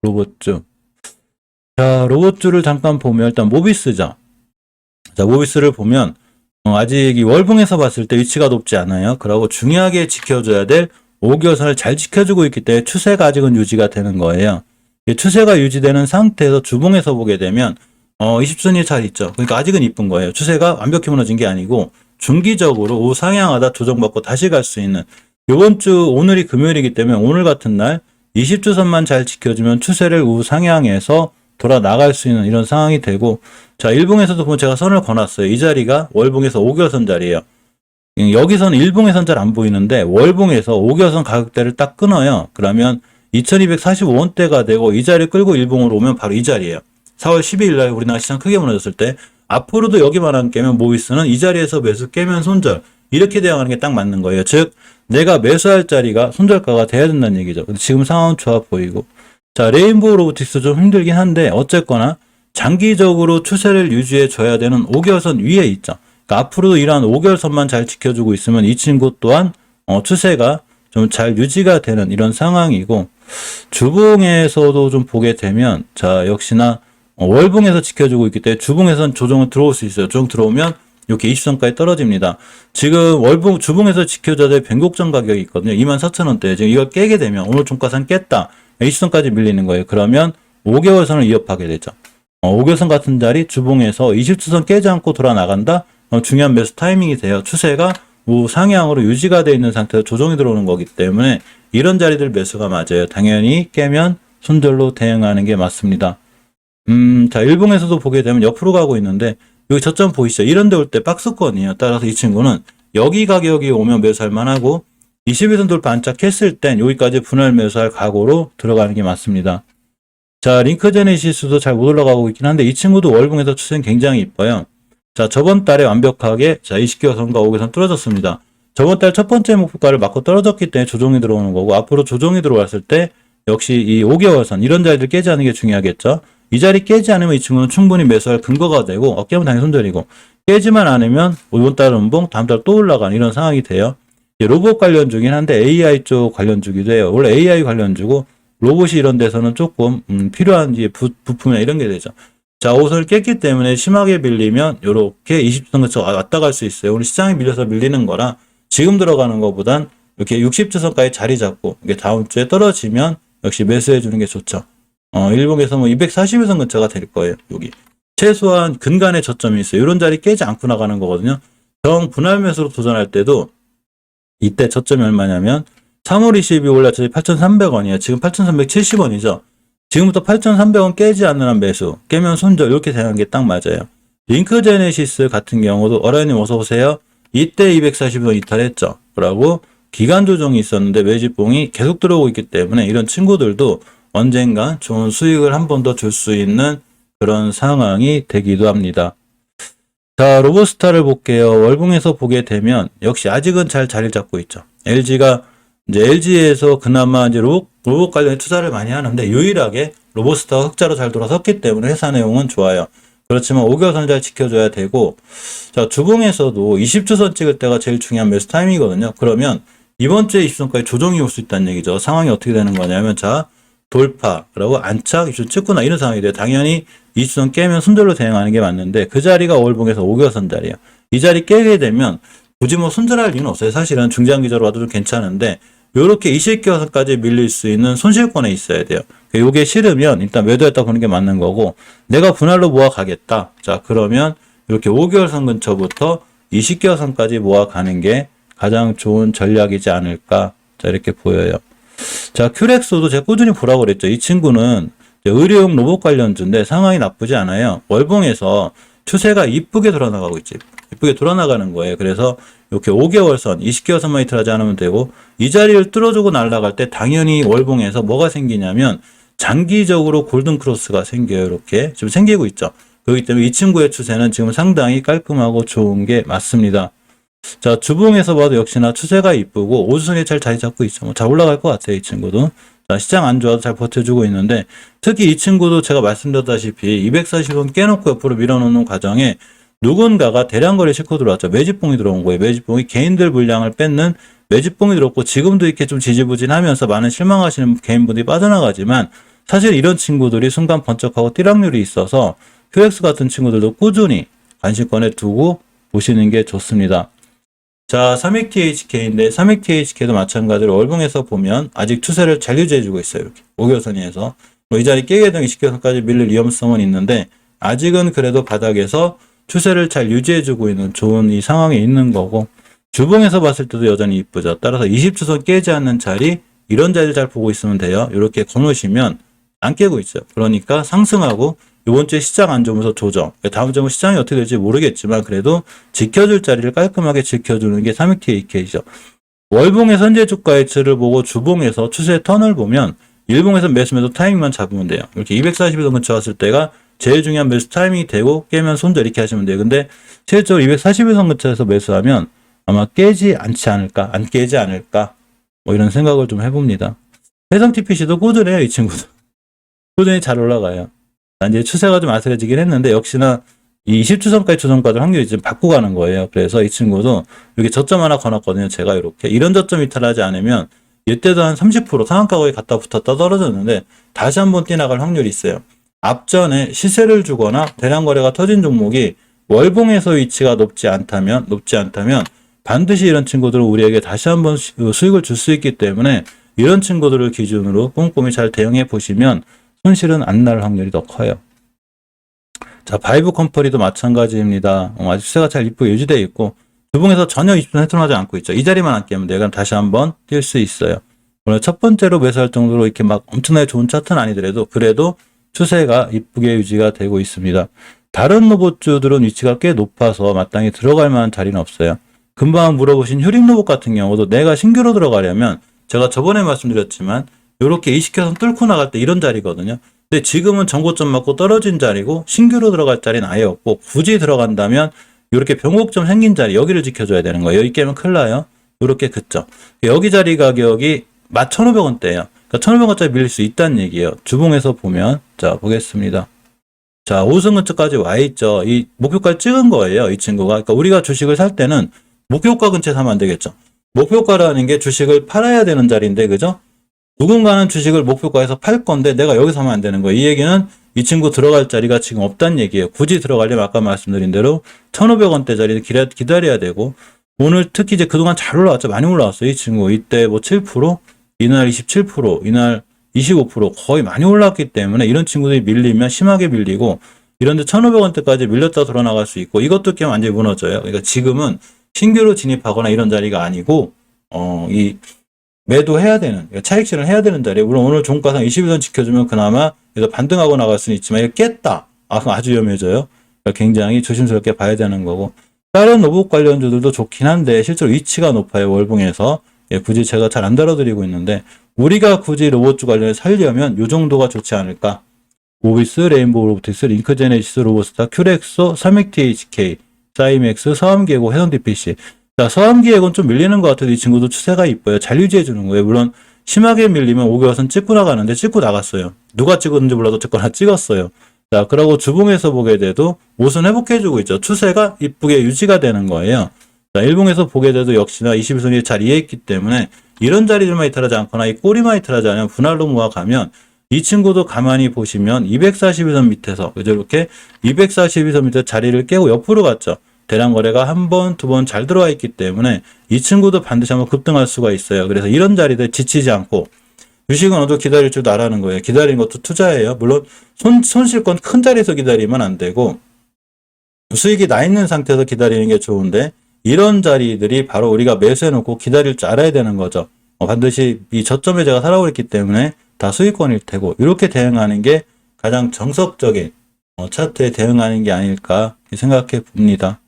로봇주. 자, 로봇주를 잠깐 보면 일단 모비스죠. 자, 모비스를 보면 아직 이 월봉에서 봤을 때 위치가 높지 않아요. 그리고 중요하게 지켜줘야 될 5개월선을 잘 지켜주고 있기 때문에 추세가 아직은 유지가 되는 거예요. 이 추세가 유지되는 상태에서 주봉에서 보게 되면 20선이 잘 있죠. 그러니까 아직은 이쁜 거예요. 추세가 완벽히 무너진 게 아니고 중기적으로 우상향하다 조정받고 다시 갈 수 있는, 이번 주 오늘이 금요일이기 때문에 오늘 같은 날 20주선만 잘 지켜주면 추세를 우상향해서 돌아 나갈 수 있는 이런 상황이 되고, 자, 일봉에서도 보면 제가 선을 그어놨어요. 이 자리가 월봉에서 5개월선 자리예요. 여기서는 일봉에선 잘 안 보이는데 월봉에서 5개월선 가격대를 딱 끊어요. 그러면 2245원대가 되고 이 자리 끌고 일봉으로 오면 바로 이 자리예요. 4월 12일 날 우리나라 시장 크게 무너졌을 때 앞으로도 여기만한 깨면 모비스는 이 자리에서 매수 깨면 손절, 이렇게 대응하는 게 딱 맞는 거예요. 즉 내가 매수할 자리가 손절가가 돼야 된다는 얘기죠. 근데 지금 상황은 좋아 보이고, 자, 레인보우 로보틱스 좀 힘들긴 한데 어쨌거나 장기적으로 추세를 유지해 줘야 되는 5개월선 위에 있죠. 그러니까 앞으로도 이러한 5개월선만 잘 지켜주고 있으면 이 친구 또한 추세가 좀 잘 유지가 되는 이런 상황이고, 주봉에서도 좀 보게 되면 자, 역시나 월봉에서 지켜주고 있기 때문에 주봉에서는 조정은 들어올 수 있어요. 조정 들어오면 이렇게 20선까지 떨어집니다. 지금 월봉, 주봉에서 지켜줘야 될 변곡점 가격이 있거든요. 24,000원대. 지금 이걸 깨게 되면 오늘 종가선 깼다. 20선까지 밀리는 거예요. 그러면 5개월선을 위협하게 되죠. 5개월선 같은 자리 주봉에서 20주선 깨지 않고 돌아 나간다? 중요한 매수 타이밍이 돼요. 추세가 우상향으로 유지가 되어 있는 상태에서 조정이 들어오는 거기 때문에 이런 자리들 매수가 맞아요. 당연히 깨면 손절로 대응하는 게 맞습니다. 자, 일봉에서도 보게 되면 옆으로 가고 있는데 여기 저점 보이시죠? 이런 데 올 때 박스권이에요. 따라서 이 친구는 여기 가격이 오면 매수할 만하고 21선 돌파 안착했을 땐 여기까지 분할 매수할 각오로 들어가는 게 맞습니다. 자, 링크제네시스도 잘 못 올라가고 있긴 한데 이 친구도 월봉에서 추세는 굉장히 이뻐요. 자, 저번 달에 완벽하게 20개월선과 5개선 뚫어졌습니다. 저번 달 첫 번째 목표가를 맞고 떨어졌기 때문에 조정이 들어오는 거고, 앞으로 조정이 들어왔을 때 역시 이 5개월선 이런 자리를 깨지 않는 게 중요하겠죠. 이 자리 깨지 않으면 이 친구는 충분히 매수할 근거가 되고, 깨면 당연히 손절이고, 깨지만 않으면 이번 달 음봉 다음 달 또 올라가는 이런 상황이 돼요. 로봇 관련주긴 한데 AI 쪽 관련주기도 해요. 원래 AI 관련주고 로봇이 이런 데서는 조금 필요한 부품이나 이런 게 되죠. 자, 5선을 깼기 때문에 심하게 밀리면 이렇게 20주선 근처 왔다 갈 수 있어요. 오늘 시장이 밀려서 밀리는 거라 지금 들어가는 것보단 이렇게 60주선까지 자리 잡고 이게 다음 주에 떨어지면 역시 매수해 주는 게 좋죠. 일봉에서 뭐 240일선 근처가 될 거예요. 여기 최소한 근간의 저점이 있어요. 이런 자리 깨지 않고 나가는 거거든요. 정 분할 매수로 도전할 때도 이때 저점이 얼마냐면 3월 22일 올랐더니 8,300원이에요. 지금 8,370원이죠. 지금부터 8,300원 깨지 않는 한 매수, 깨면 손절, 이렇게 대응하는 게 딱 맞아요. 링크제네시스 같은 경우도 어라이님 어서 오세요. 이때 240원 이탈했죠. 그러고 기간 조정이 있었는데 매집봉이 계속 들어오고 있기 때문에 이런 친구들도 언젠가 좋은 수익을 한 번 더 줄 수 있는 그런 상황이 되기도 합니다. 자, 로보스타를 볼게요. 월봉에서 보게 되면 역시 아직은 잘 자리를 잡고 있죠. LG가 이제 LG에서 그나마 이제 로봇 관련해 투자를 많이 하는데 유일하게 로보스타가 흑자로 잘 돌아섰기 때문에 회사 내용은 좋아요. 그렇지만 5개월선 잘 지켜줘야 되고, 자, 주봉에서도 20주선 찍을 때가 제일 중요한 매수 타임이거든요. 그러면 이번 주에 20선까지 조정이 올 수 있다는 얘기죠. 상황이 어떻게 되는 거냐면, 자, 돌파, 그리고 안착, 20선 찍거나 이런 상황이 돼요. 당연히 20선 깨면 손절로 대응하는 게 맞는데 그 자리가 월봉에서 5개월선 자리예요. 이 자리 깨게 되면 굳이 뭐 손절할 이유는 없어요. 사실은 중장기적으로 와도 좀 괜찮은데 요렇게 20개월선까지 밀릴 수 있는 손실권에 있어야 돼요. 요게 싫으면 일단 매도했다 보는 게 맞는 거고, 내가 분할로 모아 가겠다. 자, 그러면 이렇게 5개월선 근처부터 20개월선까지 모아 가는 게 가장 좋은 전략이지 않을까. 자, 이렇게 보여요. 자, 큐렉소도 제가 꾸준히 보라고 그랬죠. 이 친구는 의료용 로봇 관련주인데 상황이 나쁘지 않아요. 월봉에서 추세가 이쁘게 돌아나가고 있지. 이쁘게 돌아나가는 거예요. 그래서 이렇게 5개월선, 20개월선만 이틀하지 않으면 되고, 이 자리를 뚫어주고 날아갈 때 당연히 월봉에서 뭐가 생기냐면 장기적으로 골든크로스가 생겨요. 이렇게 지금 생기고 있죠. 그렇기 때문에 이 친구의 추세는 지금 상당히 깔끔하고 좋은 게 맞습니다. 자, 주봉에서 봐도 역시나 추세가 이쁘고 5주선이 잘 자리 잡고 있죠. 뭐 잘 올라갈 것 같아요. 이 친구도. 자, 시장 안 좋아도 잘 버텨주고 있는데, 특히 이 친구도 제가 말씀드렸다시피 240원 깨놓고 옆으로 밀어놓는 과정에 누군가가 대량거래 싣고 들어왔죠. 매집봉이 들어온 거예요. 매집봉이 개인들 물량을 뺏는 매집봉이 들어왔고, 지금도 이렇게 좀 지지부진하면서 많은 실망하시는 개인분들이 빠져나가지만 사실 이런 친구들이 순간 번쩍하고 띠락률이 있어서 QX 같은 친구들도 꾸준히 관심권에 두고 보시는 게 좋습니다. 자, 32THK인데 32THK도 마찬가지로 월봉에서 보면 아직 추세를 잘 유지해주고 있어요. 이렇게 5개선에서 이 자리 깨게 되면 20개선까지 밀릴 위험성은 있는데 아직은 그래도 바닥에서 추세를 잘 유지해주고 있는 좋은 이 상황에 있는 거고, 주봉에서 봤을 때도 여전히 이쁘죠. 따라서 20주선 깨지 않는 자리, 이런 자리를 잘 보고 있으면 돼요. 이렇게 거놓으시면 안 깨고 있죠. 그러니까 상승하고 이번 주에 시장 안 좋으면서 조정. 다음 주에 시장이 어떻게 될지 모르겠지만 그래도 지켜줄 자리를 깔끔하게 지켜주는 게 32THK죠. 월봉의 선제 주가 위치를 보고 주봉에서 추세 턴을 보면 일봉에서 매수매도 타이밍만 잡으면 돼요. 이렇게 240일 근처 왔을 때가 제일 중요한 매수 타이밍이 되고 깨면 손절 이렇게 하시면 돼요. 근데 실제로 240일선 근처에서 매수하면 아마 깨지 않지 않을까, 안 깨지 않을까, 뭐 이런 생각을 좀 해봅니다. 해성 TPC도 꾸준해요, 이 친구도. 꾸준히 잘 올라가요. 이제 추세가 좀 아슬해지긴 했는데 역시나 이 20주선까지 조정받을 확률이 좀 받고 가는 거예요. 그래서 이 친구도 여기 저점 하나 거놨거든요. 제가 이렇게 이런 저점 이탈하지 않으면 이때도 한 30% 상한가 거의 갔다 붙었다 떨어졌는데 다시 한번 뛰어나갈 확률이 있어요. 앞전에 시세를 주거나 대량 거래가 터진 종목이 월봉에서 위치가 높지 않다면 반드시 이런 친구들은 우리에게 다시 한번 수익을 줄 수 있기 때문에 이런 친구들을 기준으로 꼼꼼히 잘 대응해 보시면 손실은 안 날 확률이 더 커요. 자, 바이브 컴퍼니도 마찬가지입니다. 아직 추세가 잘 이쁘게 유지되어 있고 주봉에서 전혀 20분 헤트하지 않고 있죠. 이 자리만 안 깨면 돼요. 그럼 다시 한번 뛸 수 있어요. 오늘 첫 번째로 매수할 정도로 이렇게 막 엄청나게 좋은 차트는 아니더라도 그래도 추세가 이쁘게 유지가 되고 있습니다. 다른 로봇주들은 위치가 꽤 높아서 마땅히 들어갈 만한 자리는 없어요. 금방 물어보신 휴림 로봇 같은 경우도 내가 신규로 들어가려면 제가 저번에 말씀드렸지만 이렇게 20개선 뚫고 나갈 때 이런 자리거든요. 근데 지금은 전고점 맞고 떨어진 자리고 신규로 들어갈 자리는 아예 없고 굳이 들어간다면 이렇게 변곡점 생긴 자리 여기를 지켜줘야 되는 거예요. 여기 깨면 큰일 나요. 이렇게 긋죠. 여기 자리 가격이 1,500원대예요. 그러니까 1,500원짜리 밀릴 수 있다는 얘기예요. 주봉에서 보면 자 보겠습니다. 자 5승 근처까지 와 있죠. 이 목표가를 찍은 거예요. 이 친구가. 그러니까 우리가 주식을 살 때는 목표가 근처에 사면 안 되겠죠. 목표가라는 게 주식을 팔아야 되는 자리인데 그죠? 누군가는 주식을 목표가에서 팔 건데 내가 여기서 하면 안 되는 거예요. 이 얘기는 이 친구 들어갈 자리가 지금 없다는 얘기예요. 굳이 들어가려면 아까 말씀드린 대로 1,500원대 자리를 기다려야 되고 오늘 특히 이제 그동안 잘 올라왔죠. 많이 올라왔어요. 이 친구 이때 뭐 7%, 이날 27%, 이날 25% 거의 많이 올랐기 때문에 이런 친구들이 밀리면 심하게 밀리고 이런데 1,500원대까지 밀렸다 돌아나갈 수 있고 이것도 깨면 완전히 무너져요. 그러니까 지금은 신규로 진입하거나 이런 자리가 아니고 이 매도해야 되는, 그러니까 차익 실현을 해야 되는 자리에 물론 오늘 종가상 21선 지켜주면 그나마 그래서 반등하고 나갈 수는 있지만 이거 깼다. 그럼 아주 위험해져요. 그러니까 굉장히 조심스럽게 봐야 되는 거고 다른 로봇 관련주들도 좋긴 한데 실제로 위치가 높아요. 월봉에서. 굳이 제가 잘 안 다뤄드리고 있는데 우리가 굳이 로봇주 관련해서 살려면 이 정도가 좋지 않을까. 모비스, 레인보우 로보틱스, 링크제네시스, 로보스타, 큐렉소, 3XTHK, 사이맥스, 서암기획고, 해선 DPC. 자, 서암기획은 좀 밀리는 것 같아도 이 친구도 추세가 이뻐요. 잘 유지해주는 거예요. 물론 심하게 밀리면 5개월선 찍고 나가는데 찍고 나갔어요. 누가 찍었는지 몰라도 찍거나 찍었어요. 자, 그러고 주봉에서 보게 돼도 옷은 회복해주고 있죠. 추세가 이쁘게 유지가 되는 거예요. 자, 일봉에서 보게 돼도 역시나 21선이 잘 이해했기 때문에 이런 자리들만 이탈하지 않거나 이 꼬리만 이탈하지 않으면 분할로 모아가면 이 친구도 가만히 보시면 241선 밑에서 그죠? 이렇게 241선 밑에 자리를 깨고 옆으로 갔죠. 대량 거래가 한 번, 두 번 잘 들어와 있기 때문에 이 친구도 반드시 한번 급등할 수가 있어요. 그래서 이런 자리들 지치지 않고 주식은 어도 기다릴 줄도 알아는 거예요. 기다리는 것도 투자예요. 물론 손실권 큰 자리에서 기다리면 안 되고 수익이 나 있는 상태에서 기다리는 게 좋은데 이런 자리들이 바로 우리가 매수해놓고 기다릴 줄 알아야 되는 거죠. 반드시 이 저점에 제가 살아오고 있기 때문에 다 수익권일 테고 이렇게 대응하는 게 가장 정석적인 차트에 대응하는 게 아닐까 생각해 봅니다.